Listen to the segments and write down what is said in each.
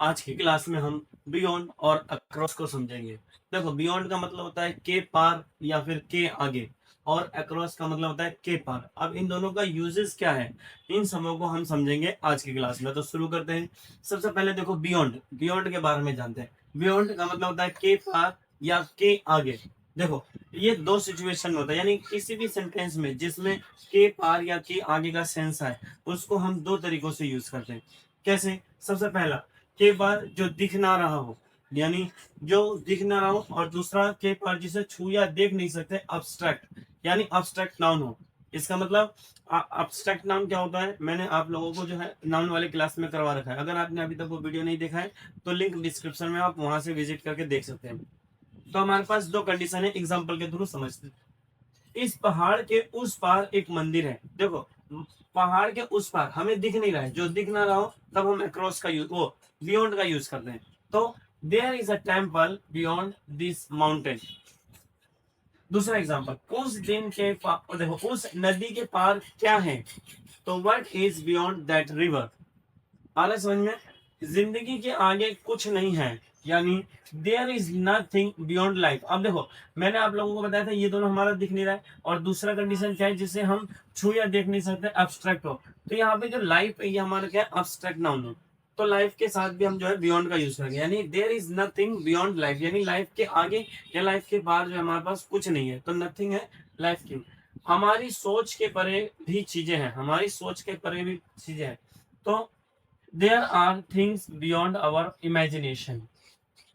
आज की क्लास में हम बियॉन्ड और अक्रॉस को समझेंगे। देखो, बियॉन्ड का मतलब होता है के पार या फिर के आगे, और अक्रॉस का मतलब होता है के पार। अब इन दोनों का यूजेस क्या है, इन सबों को हम समझेंगे आज की क्लास में। तो शुरू करते हैं। सबसे पहले देखो, बियॉन्ड बियॉन्ड के बारे में जानते हैं। बियॉन्ड का मतलब होता है के पार या के आगे। देखो, ये दो सिचुएशन में होता है, यानी किसी भी सेंटेंस में जिसमें के पार या के आगे का सेंस है, उसको हम दो तरीकों से यूज करते हैं। कैसे? सबसे पहला, के पार जो दिख ना रहा हो, यानी जो दिख ना रहा हो, और दूसरा के पार जिसे छू या देख नहीं सकते, अब्स्ट्रैक्ट, यानी अब्स्ट्रैक्ट नाउन हो। इसका मतलब अब्स्ट्रैक्ट नाउन क्या होता है, मैंने आप लोगों को जो है नाउन वाली क्लास में करवा रखा है। अगर आपने अभी तक वो वीडियो नहीं देखा है तो लिंक डिस्क्रिप्शन में, आप वहां से विजिट करके देख सकते हैं। तो हमारे पास दो कंडीशन है, एग्जाम्पल के थ्रू समझते हैं। इस पहाड़ के उस पार एक मंदिर है। देखो, पहाड़ के उस पार हमें दिख नहीं रहा है, जो दिख ना रहा हो तब हम अक्रॉस का यूज, वो बियॉन्ड का यूज करते हैं। तो there is a temple beyond this mountain. दूसरा एग्जांपल, उस दिन के देखो, उस नदी के पार क्या है, तो what is beyond that river. आ रहा है समझ में? जिंदगी के आगे कुछ नहीं है, यानी there is nothing beyond life. अब देखो, मैंने आप लोगों को बताया था ये दोनों हमारा दिख नहीं रहा है, और दूसरा कंडीशन क्या है, जिसे हम छू या देख नहीं सकते, एब्स्ट्रैक्ट हो। तो यहाँ पे जो लाइफ है, ये हमारा क्या है, एब्स्ट्रैक्ट नाउन है। तो लाइफ के साथ भी हम जो है बियॉन्ड का यूज करेंगे, यानी there is nothing beyond life, यानी लाइफ के आगे या लाइफ के बाहर जो है हमारे पास कुछ नहीं है। तो नथिंग है लाइफ की। हमारी सोच के परे भी चीजें हैं, हमारी सोच के परे भी चीजें हैं। तो there are things beyond our imagination.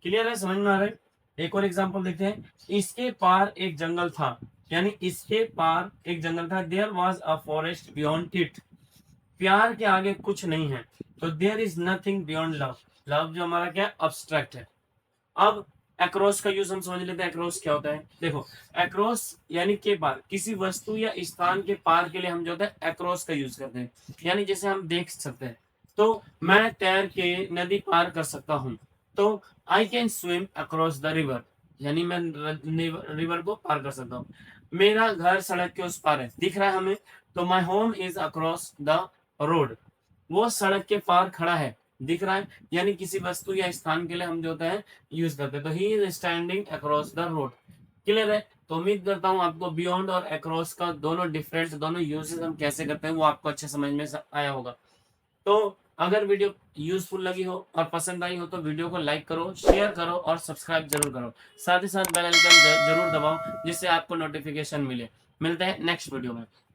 Clear है, समझ में आ रहा है? एक और एग्जांपल देखते हैं। इसके पार एक जंगल था, यानी इसके पार एक जंगल था। There was a forest beyond it. प्यार के आगे कुछ नहीं है, तो there is nothing beyond love. Love जो हमारा क्या है, अब्स्ट्रैक्ट है। अब अक्रॉस का यूज हम समझ लेते हैं। अक्रॉस क्या होता है? देखो, अक्रॉस यानी के पार, किसी वस्तु या स्थान के पार के लिए हम जो होता है अक्रॉस का यूज करते हैं। यानी जैसे हम देख सकते हैं, तो मैं तैर के नदी पार कर सकता हूँ। तो I can swim across the river, यानी मैं रिवर को पार कर सकता हूँ। मेरा घर सड़क के उस पार है, दिख रहा है हमें, तो my home is across the road. वो सड़क के पार खड़ा है, दिख रहा है, यानी किसी वस्तु या स्थान के लिए हम जो होता है यूज करते हैं। तो he is standing across the road. Clear है? तो उम्मीद करता हूँ आपको बियॉन्ड और अक्रॉस का दोनों डिफरेंट, दोनों यूजेस हम कैसे करते हैं वो आपको अच्छे समझ में आया होगा। तो अगर वीडियो यूजफुल लगी हो और पसंद आई हो तो वीडियो को लाइक करो, शेयर करो और सब्सक्राइब जरूर करो। साथ ही साथ बेल आइकन जरूर दबाओ, जिससे आपको नोटिफिकेशन मिले। मिलते हैं नेक्स्ट वीडियो में।